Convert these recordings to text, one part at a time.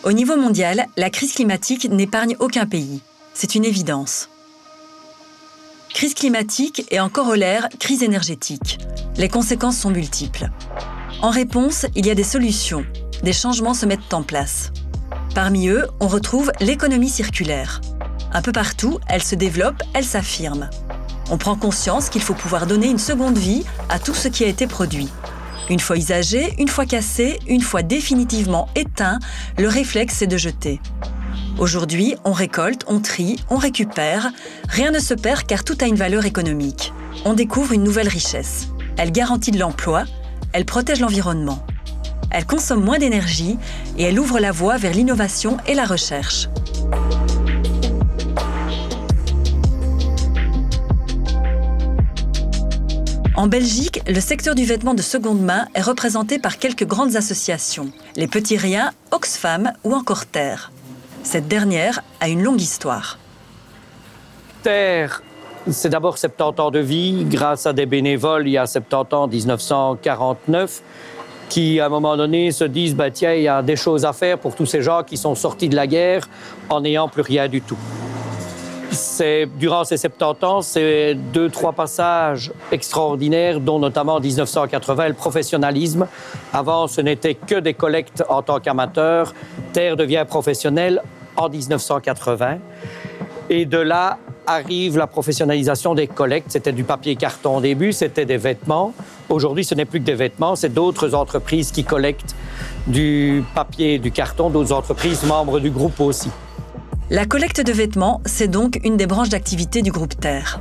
Au niveau mondial, la crise climatique n'épargne aucun pays. C'est une évidence. Crise climatique et en corollaire, crise énergétique. Les conséquences sont multiples. En réponse, il y a des solutions. Des changements se mettent en place. Parmi eux, on retrouve l'économie circulaire. Un peu partout, elle se développe, elle s'affirme. On prend conscience qu'il faut pouvoir donner une seconde vie à tout ce qui a été produit. Une fois usagé, une fois cassé, une fois définitivement éteint, le réflexe est de jeter. Aujourd'hui, on récolte, on trie, on récupère. Rien ne se perd car tout a une valeur économique. On découvre une nouvelle richesse. Elle garantit de l'emploi, elle protège l'environnement. Elle consomme moins d'énergie et elle ouvre la voie vers l'innovation et la recherche. En Belgique, le secteur du vêtement de seconde main est représenté par quelques grandes associations, les Petits Riens, Oxfam ou encore Terre. Cette dernière a une longue histoire. Terre, c'est d'abord 70 ans de vie, grâce à des bénévoles il y a 70 ans, 1949, qui, à un moment donné, se disent « tiens, il y a des choses à faire pour tous ces gens qui sont sortis de la guerre en n'ayant plus rien du tout ». Durant ces 70 ans, c'est 2-3 passages extraordinaires, dont notamment en 1980, le professionnalisme. Avant, ce n'était que des collectes en tant qu'amateur. Terre devient professionnelle en 1980. Et de là arrive la professionnalisation des collectes. C'était du papier-carton au début, c'était des vêtements. Aujourd'hui, ce n'est plus que des vêtements, c'est d'autres entreprises qui collectent du papier et du carton, d'autres entreprises membres du groupe aussi. La collecte de vêtements, c'est donc une des branches d'activité du groupe Terre.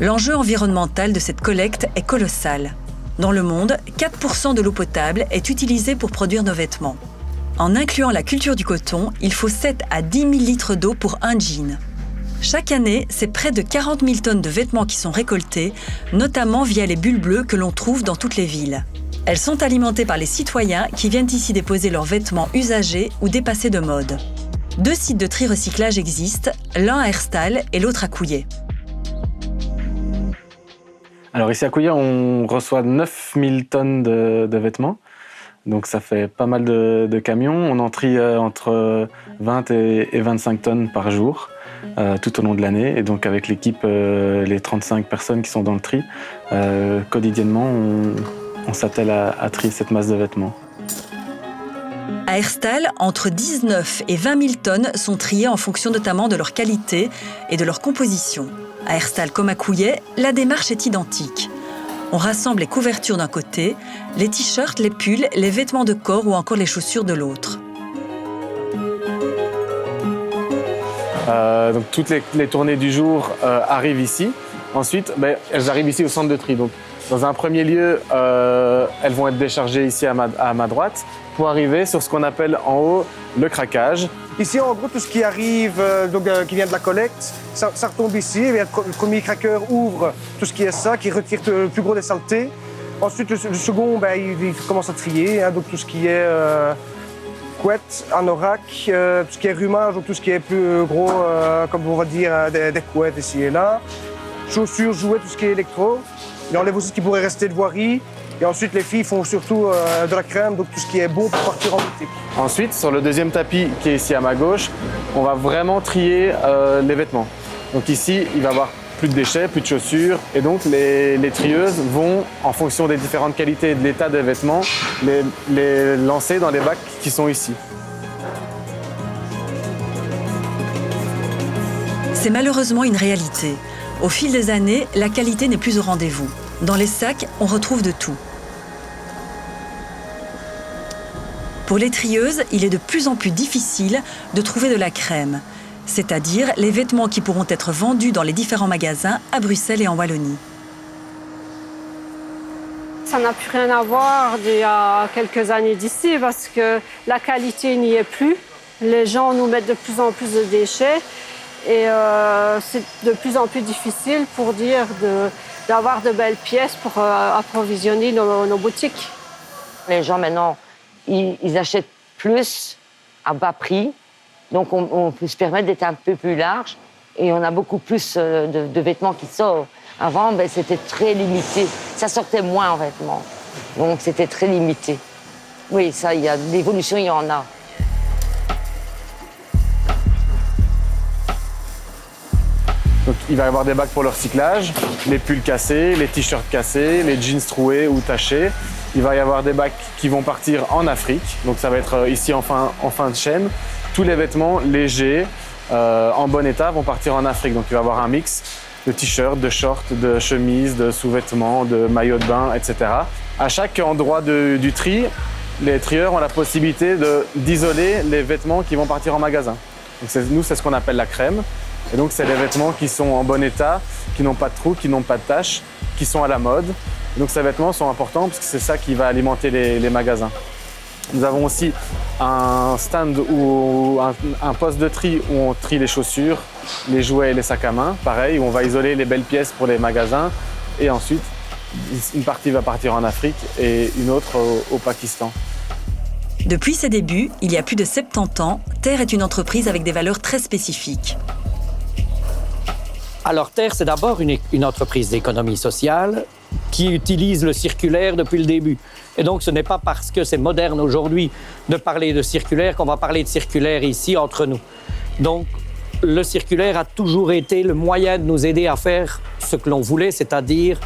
L'enjeu environnemental de cette collecte est colossal. Dans le monde, 4% de l'eau potable est utilisée pour produire nos vêtements. En incluant la culture du coton, il faut 7 à 10 000 litres d'eau pour un jean. Chaque année, c'est près de 40 000 tonnes de vêtements qui sont récoltées, notamment via les bulles bleues que l'on trouve dans toutes les villes. Elles sont alimentées par les citoyens qui viennent ici déposer leurs vêtements usagés ou dépassés de mode. 2 sites de tri-recyclage existent, l'un à Herstal et l'autre à Couillet. Alors ici à Couillet, on reçoit 9000 tonnes de vêtements. Donc ça fait pas mal de camions. On en trie entre 20 et 25 tonnes par jour, tout au long de l'année. Et donc avec l'équipe, les 35 personnes qui sont dans le tri, quotidiennement, on s'attelle à trier cette masse de vêtements. À Herstal, entre 19 et 20 000 tonnes sont triées en fonction notamment de leur qualité et de leur composition. À Herstal comme à Couillet, la démarche est identique. On rassemble les couvertures d'un côté, les t-shirts, les pulls, les vêtements de corps ou encore les chaussures de l'autre. Donc toutes les tournées du jour arrivent ici. Ensuite, elles arrivent ici au centre de tri. Donc, dans un premier lieu, elles vont être déchargées ici à ma droite pour arriver sur ce qu'on appelle en haut le craquage. Ici, en gros, tout ce qui arrive, qui vient de la collecte, ça retombe ici. Le premier craqueur ouvre tout ce qui est ça, qui retire le plus gros des saletés. Ensuite, le second, il commence à trier, donc tout ce qui est couette, anorak, tout ce qui est rhumage, donc tout ce qui est plus gros, comme on va dire, des couettes ici et là. Chaussures, jouets, tout ce qui est électro. Il enlève aussi ce qui pourrait rester de voirie. Et ensuite, les filles font surtout de la crème, donc tout ce qui est bon pour partir en boutique. Ensuite, sur le deuxième tapis qui est ici à ma gauche, on va vraiment trier les vêtements. Donc ici, il va y avoir plus de déchets, plus de chaussures. Et donc, les trieuses vont, en fonction des différentes qualités et de l'état des vêtements, les lancer dans les bacs qui sont ici. C'est malheureusement une réalité. Au fil des années, la qualité n'est plus au rendez-vous. Dans les sacs, on retrouve de tout. Pour les trieuses, il est de plus en plus difficile de trouver de la crème, c'est-à-dire les vêtements qui pourront être vendus dans les différents magasins à Bruxelles et en Wallonie. Ça n'a plus rien à voir d'il y a quelques années d'ici parce que la qualité n'y est plus. Les gens nous mettent de plus en plus de déchets et c'est de plus en plus difficile pour dire d'avoir de belles pièces pour approvisionner nos boutiques. Les gens maintenant, ils achètent plus à bas prix, donc on peut se permettre d'être un peu plus large et on a beaucoup plus de vêtements qui sortent. Avant, c'était très limité, ça sortait moins en vêtements, donc c'était très limité. Oui, ça, il y a l'évolution, il y en a. il va y avoir des bacs pour le recyclage, les pulls cassés, les t-shirts cassés, les jeans troués ou tachés. Il va y avoir des bacs qui vont partir en Afrique, donc ça va être ici en fin de chaîne. Tous les vêtements légers, en bon état, vont partir en Afrique. Donc il va y avoir un mix de t-shirts, de shorts, de chemises, de sous-vêtements, de maillots de bain, etc. À chaque endroit du tri, les trieurs ont la possibilité d'isoler les vêtements qui vont partir en magasin. Donc nous, c'est ce qu'on appelle la crème. Et donc, c'est les vêtements qui sont en bon état, qui n'ont pas de trous, qui n'ont pas de taches, qui sont à la mode. Et donc, ces vêtements sont importants parce que c'est ça qui va alimenter les magasins. Nous avons aussi un stand ou un poste de tri où on trie les chaussures, les jouets et les sacs à main. Pareil, où on va isoler les belles pièces pour les magasins. Et ensuite, une partie va partir en Afrique et une autre au Pakistan. Depuis ses débuts, il y a plus de 70 ans, Terre est une entreprise avec des valeurs très spécifiques. Alors Terre, c'est d'abord une entreprise d'économie sociale qui utilise le circulaire depuis le début. Et donc, ce n'est pas parce que c'est moderne aujourd'hui de parler de circulaire qu'on va parler de circulaire ici entre nous. Donc, le circulaire a toujours été le moyen de nous aider à faire ce que l'on voulait, c'est-à-dire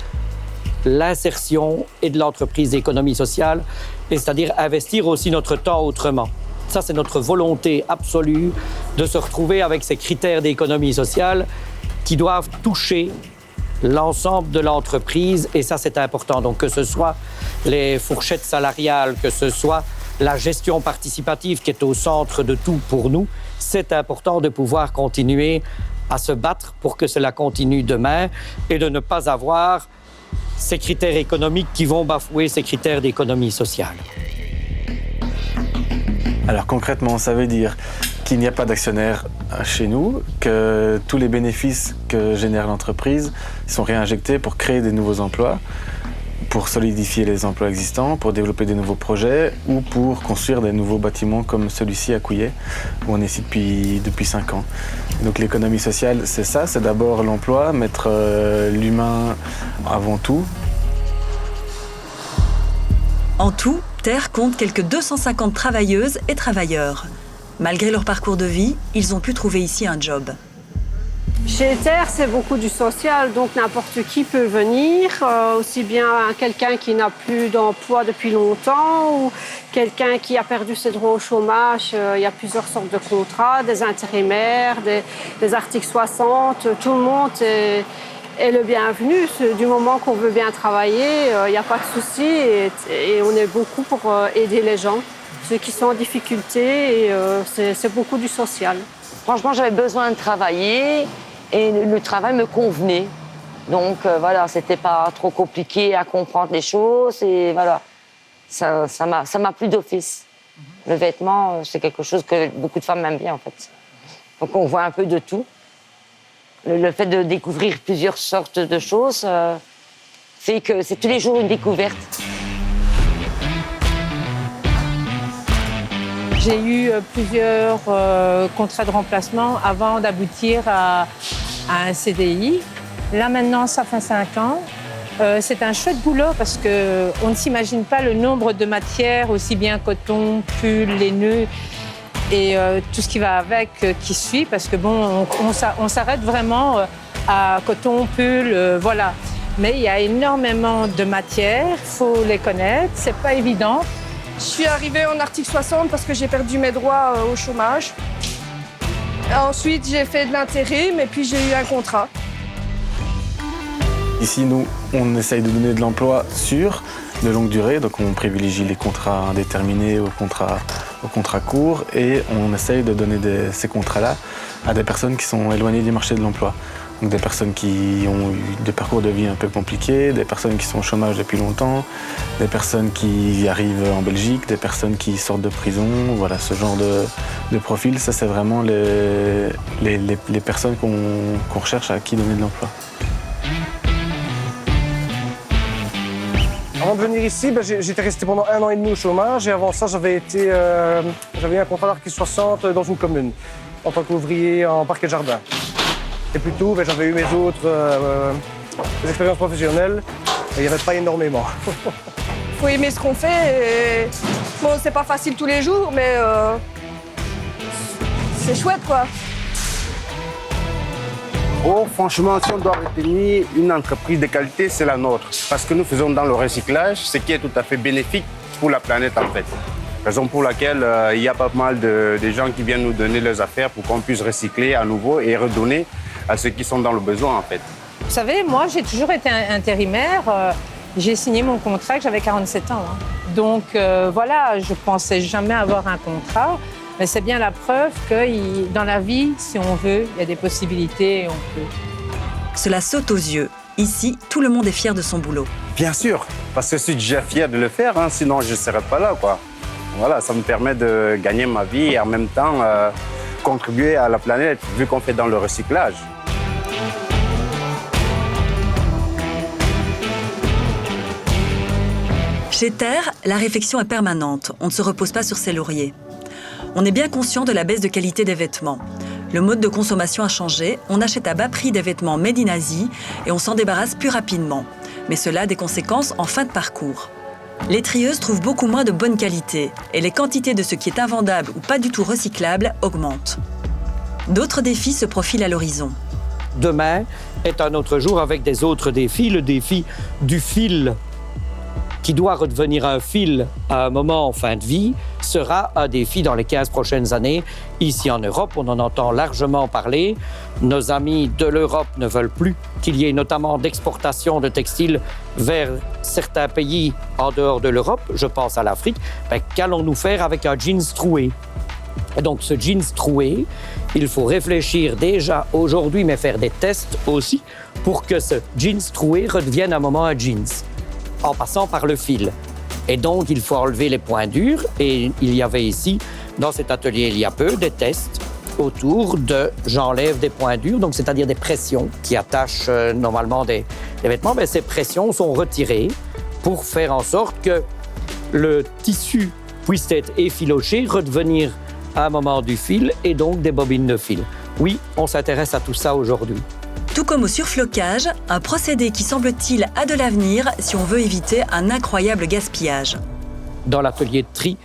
l'insertion et de l'entreprise d'économie sociale, et c'est-à-dire investir aussi notre temps autrement. Ça, c'est notre volonté absolue de se retrouver avec ces critères d'économie sociale qui doivent toucher l'ensemble de l'entreprise, et ça, c'est important. Donc, que ce soit les fourchettes salariales, que ce soit la gestion participative qui est au centre de tout pour nous, c'est important de pouvoir continuer à se battre pour que cela continue demain et de ne pas avoir ces critères économiques qui vont bafouer ces critères d'économie sociale. Alors concrètement, ça veut dire qu'il n'y a pas d'actionnaire chez nous, que tous les bénéfices que génère l'entreprise sont réinjectés pour créer des nouveaux emplois, pour solidifier les emplois existants, pour développer des nouveaux projets ou pour construire des nouveaux bâtiments comme celui-ci à Couillet, où on est ici depuis 5 ans. Donc l'économie sociale, c'est ça, c'est d'abord l'emploi, mettre l'humain avant tout. En tout, Terre compte quelques 250 travailleuses et travailleurs. Malgré leur parcours de vie, ils ont pu trouver ici un job. Chez Terre, c'est beaucoup du social, donc n'importe qui peut venir, aussi bien quelqu'un qui n'a plus d'emploi depuis longtemps ou quelqu'un qui a perdu ses droits au chômage. Il y a plusieurs sortes de contrats, des intérimaires, des articles 60. Tout le monde est le bienvenu. Du moment qu'on veut bien travailler, il n'y a pas de souci et on est beaucoup pour aider les gens, ceux qui sont en difficulté, et c'est beaucoup du social. Franchement, j'avais besoin de travailler et le travail me convenait. Donc voilà, c'était pas trop compliqué à comprendre les choses et voilà, ça m'a plu d'office. Le vêtement, c'est quelque chose que beaucoup de femmes aiment bien en fait. Donc on voit un peu de tout. Le fait de découvrir plusieurs sortes de choses fait que c'est tous les jours une découverte. J'ai eu plusieurs contrats de remplacement avant d'aboutir à un CDI. Là, maintenant, ça fait 5 ans. C'est un chouette boulot parce qu'on ne s'imagine pas le nombre de matières, aussi bien coton, pull, les nœuds et tout ce qui va avec, qui suit. Parce que bon, on s'arrête vraiment à coton, pull, voilà. Mais il y a énormément de matières, il faut les connaître, c'est pas évident. Je suis arrivée en article 60 parce que j'ai perdu mes droits au chômage. Ensuite, j'ai fait de l'intérim et puis j'ai eu un contrat. Ici, nous, on essaye de donner de l'emploi sûr, de longue durée, donc on privilégie les contrats indéterminés aux contrats courts et on essaye de donner ces contrats-là à des personnes qui sont éloignées du marché de l'emploi. Donc des personnes qui ont eu des parcours de vie un peu compliqués, des personnes qui sont au chômage depuis longtemps, des personnes qui arrivent en Belgique, des personnes qui sortent de prison, voilà, ce genre de profil, ça c'est vraiment les personnes qu'on recherche à qui donner de l'emploi. Avant de venir ici, j'étais resté pendant 1 an et demi au chômage et avant ça, j'avais eu un contrat d'article 60 dans une commune en tant qu'ouvrier en parquet de jardin. Et plus tôt, j'avais eu mes autres expériences professionnelles et il n'y avait pas énormément. Il faut aimer ce qu'on fait. Et... Bon, c'est pas facile tous les jours, mais c'est chouette, quoi. Oh, franchement, si on doit retenir une entreprise de qualité, c'est la nôtre. Parce que nous faisons dans le recyclage, ce qui est tout à fait bénéfique pour la planète en fait. Raison pour laquelle il y a pas mal de gens qui viennent nous donner leurs affaires pour qu'on puisse recycler à nouveau et redonner à ceux qui sont dans le besoin en fait. Vous savez, moi, j'ai toujours été intérimaire. J'ai signé mon contrat que j'avais 47 ans. Donc voilà, je pensais jamais avoir un contrat. Mais c'est bien la preuve que dans la vie, si on veut, il y a des possibilités et on peut. Cela saute aux yeux. Ici, tout le monde est fier de son boulot. Bien sûr, parce que je suis déjà fier de le faire, sinon je ne serais pas là, quoi. Voilà, ça me permet de gagner ma vie et en même temps contribuer à la planète, vu qu'on fait dans le recyclage. Chez Terre, la réflexion est permanente. On ne se repose pas sur ses lauriers. On est bien conscient de la baisse de qualité des vêtements. Le mode de consommation a changé, on achète à bas prix des vêtements made in Asie et on s'en débarrasse plus rapidement. Mais cela a des conséquences en fin de parcours. Les trieuses trouvent beaucoup moins de bonne qualité et les quantités de ce qui est invendable ou pas du tout recyclable augmentent. D'autres défis se profilent à l'horizon. Demain est un autre jour avec des autres défis. Le défi du fil, qui doit redevenir un fil à un moment en fin de vie, sera un défi dans les 15 prochaines années. Ici en Europe, on en entend largement parler. Nos amis de l'Europe ne veulent plus qu'il y ait notamment d'exportation de textiles vers certains pays en dehors de l'Europe. Je pense à l'Afrique. Qu'allons-nous faire avec un jeans troué? Et donc ce jeans troué, il faut réfléchir déjà aujourd'hui, mais faire des tests aussi pour que ce jeans troué redevienne à un moment un jeans, en passant par le fil. Et donc, il faut enlever les points durs. Et il y avait ici, dans cet atelier, il y a peu, des tests autour de « j'enlève des points durs », donc c'est-à-dire des pressions qui attachent normalement des vêtements. Mais ces pressions sont retirées pour faire en sorte que le tissu puisse être effiloché, redevenir à un moment du fil et donc des bobines de fil. Oui, on s'intéresse à tout ça aujourd'hui. Tout comme au surflocage, un procédé qui, semble-t-il, a de l'avenir si on veut éviter un incroyable gaspillage. Dans l'atelier de tri,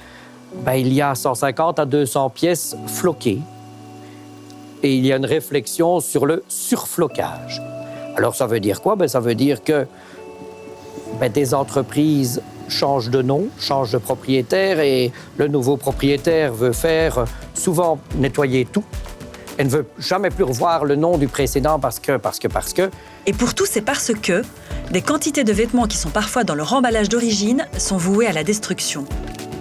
il y a 150 à 200 pièces floquées. Et il y a une réflexion sur le surflocage. Alors, ça veut dire quoi? Ça veut dire que des entreprises changent de nom, changent de propriétaire, et le nouveau propriétaire veut faire souvent nettoyer tout. Elle ne veut jamais plus revoir le nom du précédent parce que... Et pour tout, c'est parce que des quantités de vêtements qui sont parfois dans leur emballage d'origine sont voués à la destruction.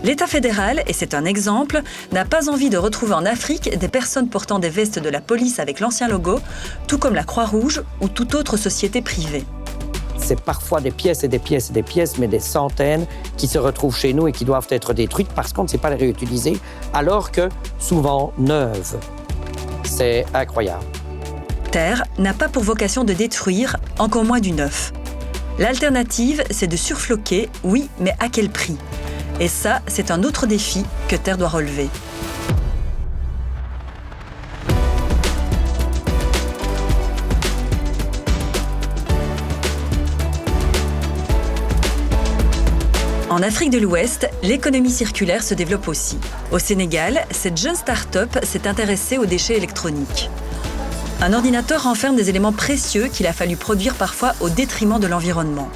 L'État fédéral, et c'est un exemple, n'a pas envie de retrouver en Afrique des personnes portant des vestes de la police avec l'ancien logo, tout comme la Croix-Rouge ou toute autre société privée. C'est parfois des pièces et des pièces et des pièces, mais des centaines qui se retrouvent chez nous et qui doivent être détruites parce qu'on ne sait pas les réutiliser, alors que souvent neuves. C'est incroyable. Terre n'a pas pour vocation de détruire, encore moins du neuf. L'alternative, c'est de surfloquer, oui, mais à quel prix? Et ça, c'est un autre défi que Terre doit relever. En Afrique de l'Ouest, l'économie circulaire se développe aussi. Au Sénégal, cette jeune start-up s'est intéressée aux déchets électroniques. Un ordinateur renferme des éléments précieux qu'il a fallu produire parfois au détriment de l'environnement.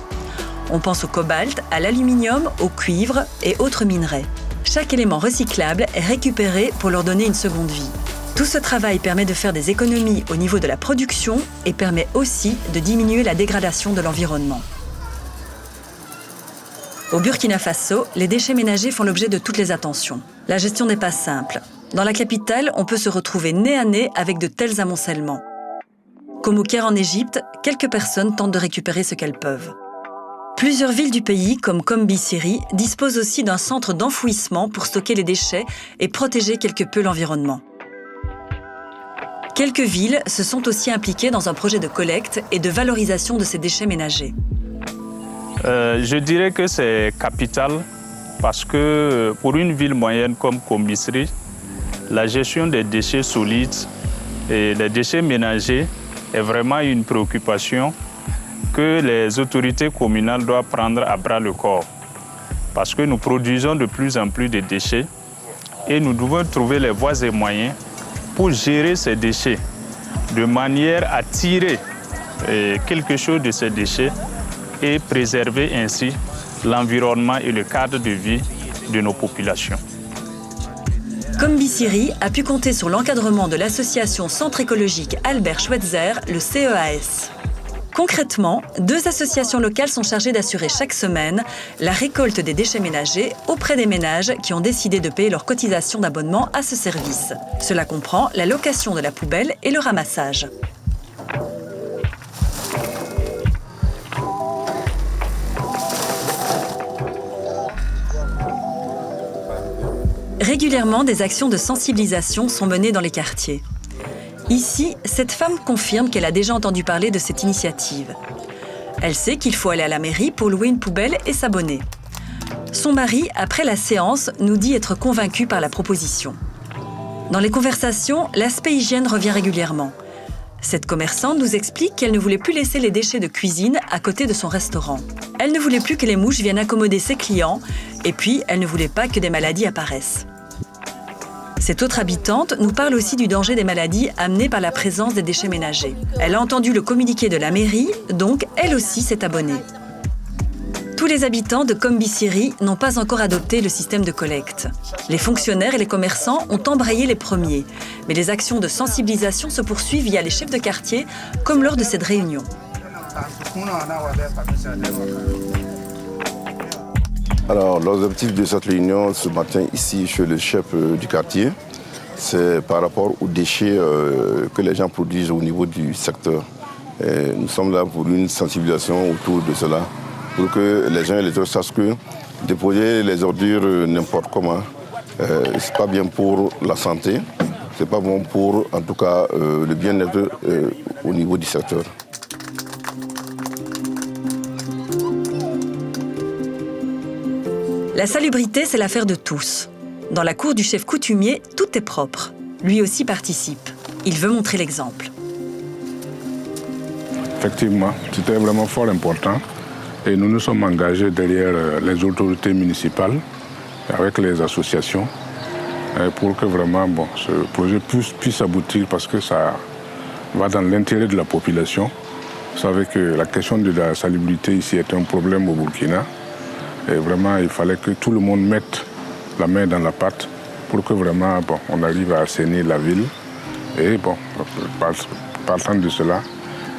On pense au cobalt, à l'aluminium, au cuivre et autres minerais. Chaque élément recyclable est récupéré pour leur donner une seconde vie. Tout ce travail permet de faire des économies au niveau de la production et permet aussi de diminuer la dégradation de l'environnement. Au Burkina Faso, les déchets ménagers font l'objet de toutes les attentions. La gestion n'est pas simple. Dans la capitale, on peut se retrouver nez à nez avec de tels amoncellements. Comme au Caire en Égypte, quelques personnes tentent de récupérer ce qu'elles peuvent. Plusieurs villes du pays, comme Kombisiri, disposent aussi d'un centre d'enfouissement pour stocker les déchets et protéger quelque peu l'environnement. Quelques villes se sont aussi impliquées dans un projet de collecte et de valorisation de ces déchets ménagers. Je dirais que c'est capital parce que pour une ville moyenne comme Kombisiri, la gestion des déchets solides et des déchets ménagers est vraiment une préoccupation que les autorités communales doivent prendre à bras le corps. Parce que nous produisons de plus en plus de déchets et nous devons trouver les voies et moyens pour gérer ces déchets de manière à tirer quelque chose de ces déchets et préserver ainsi l'environnement et le cadre de vie de nos populations. Combisiri a pu compter sur l'encadrement de l'association Centre écologique Albert Schweitzer, le CEAS. Concrètement, 2 associations locales sont chargées d'assurer chaque semaine la récolte des déchets ménagers auprès des ménages qui ont décidé de payer leur cotisation d'abonnement à ce service. Cela comprend la location de la poubelle et le ramassage. Régulièrement, des actions de sensibilisation sont menées dans les quartiers. Ici, cette femme confirme qu'elle a déjà entendu parler de cette initiative. Elle sait qu'il faut aller à la mairie pour louer une poubelle et s'abonner. Son mari, après la séance, nous dit être convaincu par la proposition. Dans les conversations, l'aspect hygiène revient régulièrement. Cette commerçante nous explique qu'elle ne voulait plus laisser les déchets de cuisine à côté de son restaurant. Elle ne voulait plus que les mouches viennent accommoder ses clients, et puis elle ne voulait pas que des maladies apparaissent. Cette autre habitante nous parle aussi du danger des maladies amenées par la présence des déchets ménagers. Elle a entendu le communiqué de la mairie, donc elle aussi s'est abonnée. Tous les habitants de Combisiri n'ont pas encore adopté le système de collecte. Les fonctionnaires et les commerçants ont embrayé les premiers, mais les actions de sensibilisation se poursuivent via les chefs de quartier, comme lors de cette réunion. Alors, l'objectif de cette réunion ce matin ici chez le chef du quartier, c'est par rapport aux déchets que les gens produisent au niveau du secteur. Et nous sommes là pour une sensibilisation autour de cela, pour que les gens et les autres sachent que déposer les ordures n'importe comment, c'est pas bien pour la santé, c'est pas bon pour, en tout cas, le bien-être au niveau du secteur. La salubrité, c'est l'affaire de tous. Dans la cour du chef coutumier, tout est propre. Lui aussi participe. Il veut montrer l'exemple. Effectivement, c'était vraiment fort important. Et nous nous sommes engagés derrière les autorités municipales, avec les associations, pour que vraiment ce projet puisse aboutir, parce que ça va dans l'intérêt de la population. Vous savez que la question de la salubrité ici est un problème au Burkina. Et vraiment, il fallait que tout le monde mette la main dans la pâte pour que vraiment on arrive à assainir la ville. Et partant de cela,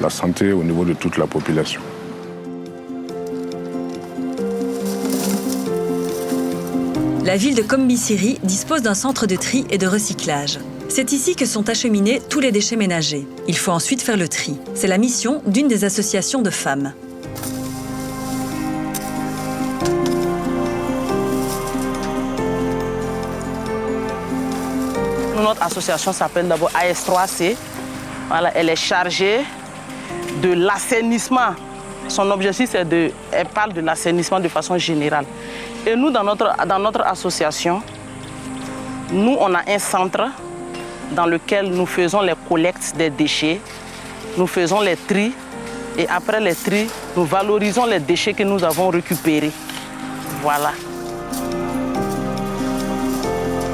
la santé au niveau de toute la population. La ville de Combisiri dispose d'un centre de tri et de recyclage. C'est ici que sont acheminés tous les déchets ménagers. Il faut ensuite faire le tri. C'est la mission d'une des associations de femmes. Notre association s'appelle d'abord AS3C. Voilà, elle est chargée de l'assainissement. Son objectif, elle parle de l'assainissement de façon générale. Et nous, dans notre association, nous, on a un centre dans lequel nous faisons les collectes des déchets, nous faisons les tris, et après les tris, nous valorisons les déchets que nous avons récupérés. Voilà.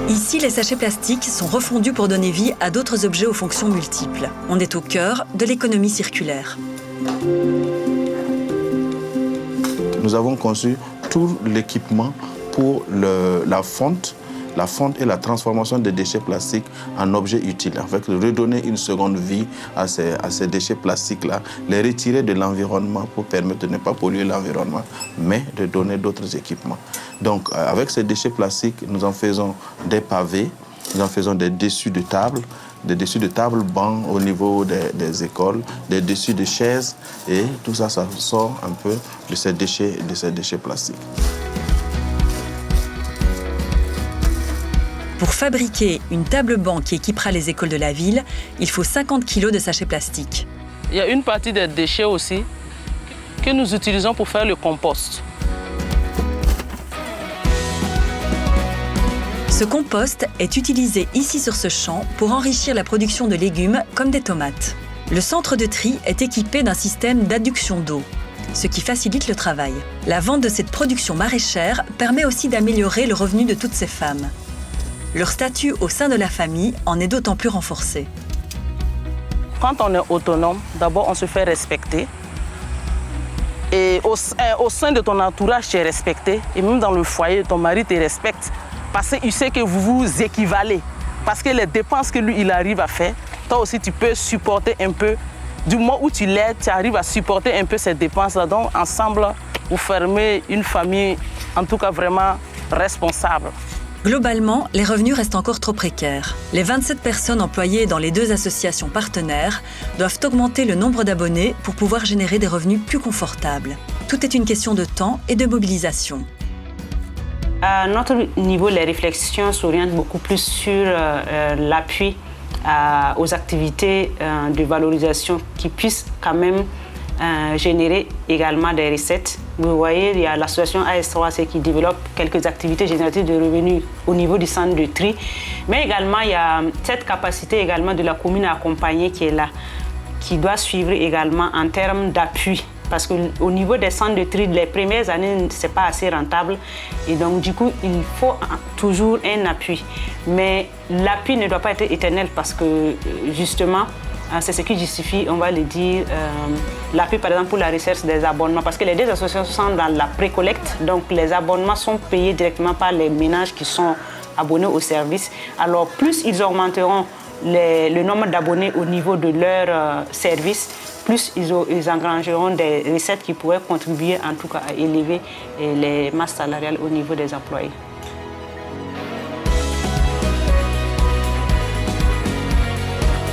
Ici, les sachets plastiques sont refondus pour donner vie à d'autres objets aux fonctions multiples. On est au cœur de l'économie circulaire. Nous avons conçu tout l'équipement pour la fonte et la transformation des déchets plastiques en objets utiles, avec redonner une seconde vie à ces déchets plastiques-là, les retirer de l'environnement pour permettre de ne pas polluer l'environnement, mais de donner d'autres équipements. Donc, avec ces déchets plastiques, nous en faisons des pavés, nous en faisons des dessus de table, des dessus de table bancs au niveau des écoles, des dessus de chaises, et tout ça, ça sort un peu de ces déchets plastiques. Pour fabriquer une table-banc qui équipera les écoles de la ville, il faut 50 kg de sachets plastiques. Il y a une partie des déchets aussi que nous utilisons pour faire le compost. Ce compost est utilisé ici sur ce champ pour enrichir la production de légumes comme des tomates. Le centre de tri est équipé d'un système d'adduction d'eau, ce qui facilite le travail. La vente de cette production maraîchère permet aussi d'améliorer le revenu de toutes ces femmes. Leur statut au sein de la famille en est d'autant plus renforcé. Quand on est autonome, d'abord on se fait respecter. Et au sein de ton entourage, tu es respecté. Et même dans le foyer, ton mari te respecte. Parce qu'il sait que vous vous équivalez. Parce que les dépenses que lui, il arrive à faire, toi aussi, tu peux supporter un peu. Du moment où tu l'aides, tu arrives à supporter un peu ces dépenses-là. Donc, ensemble, vous formez une famille, en tout cas vraiment responsable. Globalement, les revenus restent encore trop précaires. Les 27 personnes employées dans les 2 associations partenaires doivent augmenter le nombre d'abonnés pour pouvoir générer des revenus plus confortables. Tout est une question de temps et de mobilisation. À notre niveau, les réflexions s'orientent beaucoup plus sur l'appui aux activités de valorisation qui puissent quand même générer également des recettes. Vous voyez, il y a l'association AS3C qui développe quelques activités génératrices de revenus au niveau du centre de tri. Mais également, il y a cette capacité également de la commune à accompagner qui est là, qui doit suivre également en termes d'appui. Parce qu'au niveau des centres de tri, les premières années, ce n'est pas assez rentable. Et donc, du coup, il faut toujours un appui. Mais l'appui ne doit pas être éternel parce que, justement, c'est ce qui justifie, on va le dire, l'appui, par exemple, pour la recherche des abonnements. Parce que les 2 associations sont dans la pré-collecte. Donc, les abonnements sont payés directement par les ménages qui sont abonnés au service. Alors, plus ils augmenteront le nombre d'abonnés au niveau de leur service, plus ils engrangeront des recettes qui pourraient contribuer en tout cas à élever les masses salariales au niveau des employés.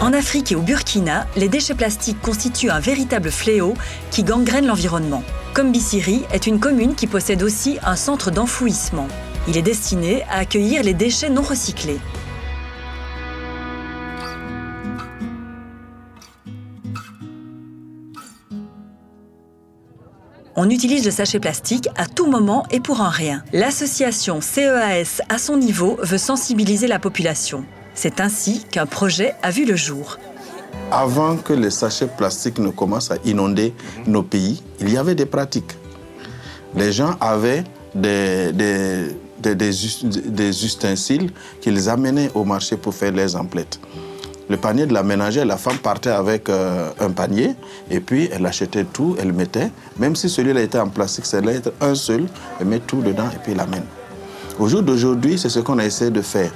En Afrique et au Burkina, les déchets plastiques constituent un véritable fléau qui gangrène l'environnement. Kombisiri est une commune qui possède aussi un centre d'enfouissement. Il est destiné à accueillir les déchets non recyclés. On utilise le sachet plastique à tout moment et pour un rien. L'association CEAS, à son niveau, veut sensibiliser la population. C'est ainsi qu'un projet a vu le jour. Avant que les sachets plastiques ne commencent à inonder nos pays, il y avait des pratiques. Les gens avaient des ustensiles qu'ils amenaient au marché pour faire les emplettes. Le panier de la ménagère, la femme partait avec un panier et puis elle achetait tout, elle mettait. Même si celui-là était en plastique, c'est être un seul, elle met tout dedans et puis elle l'amène. Au jour d'aujourd'hui, c'est ce qu'on a essayé de faire.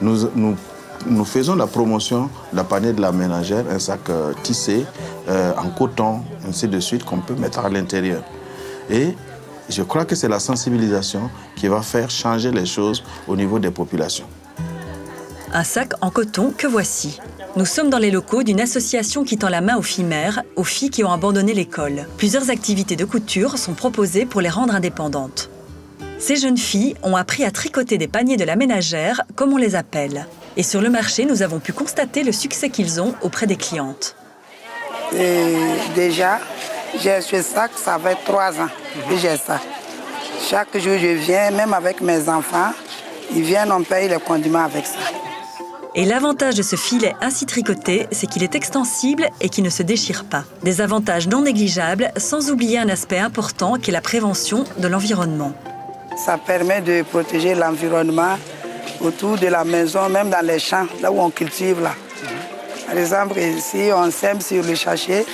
Nous faisons la promotion de la panier de la ménagère, un sac tissé en coton, ainsi de suite, qu'on peut mettre à l'intérieur. Et je crois que c'est la sensibilisation qui va faire changer les choses au niveau des populations. Un sac en coton que voici. Nous sommes dans les locaux d'une association qui tend la main aux filles mères, aux filles qui ont abandonné l'école. Plusieurs activités de couture sont proposées pour les rendre indépendantes. Ces jeunes filles ont appris à tricoter des paniers de la ménagère, comme on les appelle. Et sur le marché, nous avons pu constater le succès qu'ils ont auprès des clientes. Et déjà, j'ai ce sac, ça fait 3 ans que j'ai ça. Chaque jour, je viens, même avec mes enfants, ils viennent, on paye les condiments avec ça. Et l'avantage de ce filet ainsi tricoté, c'est qu'il est extensible et qu'il ne se déchire pas. Des avantages non négligeables, sans oublier un aspect important qui est la prévention de l'environnement. Ça permet de protéger l'environnement autour de la maison, même dans les champs, là où on cultive. Là. Par exemple, si on sème sur le sachet,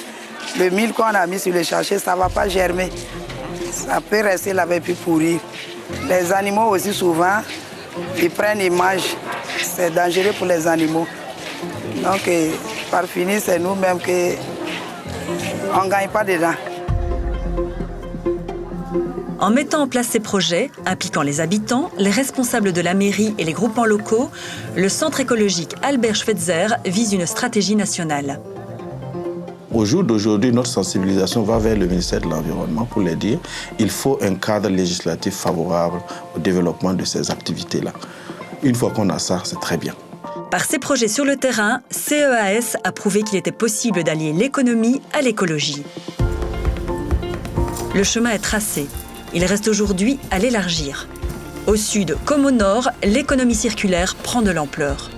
le mil qu'on a mis sur le sachet, ça ne va pas germer. Ça peut rester là et puis pourrir. Les animaux aussi, souvent, ils prennent, ils mangent. C'est dangereux pour les animaux. Donc, par finir, c'est nous-mêmes qu'on ne gagne pas dedans. En mettant en place ces projets, impliquant les habitants, les responsables de la mairie et les groupements locaux, le centre écologique Albert Schweitzer vise une stratégie nationale. Au jour d'aujourd'hui, notre sensibilisation va vers le ministère de l'Environnement pour leur dire qu'il faut un cadre législatif favorable au développement de ces activités-là. Une fois qu'on a ça, c'est très bien. Par ces projets sur le terrain, CEAS a prouvé qu'il était possible d'allier l'économie à l'écologie. Le chemin est tracé. Il reste aujourd'hui à l'élargir. Au sud comme au nord, l'économie circulaire prend de l'ampleur.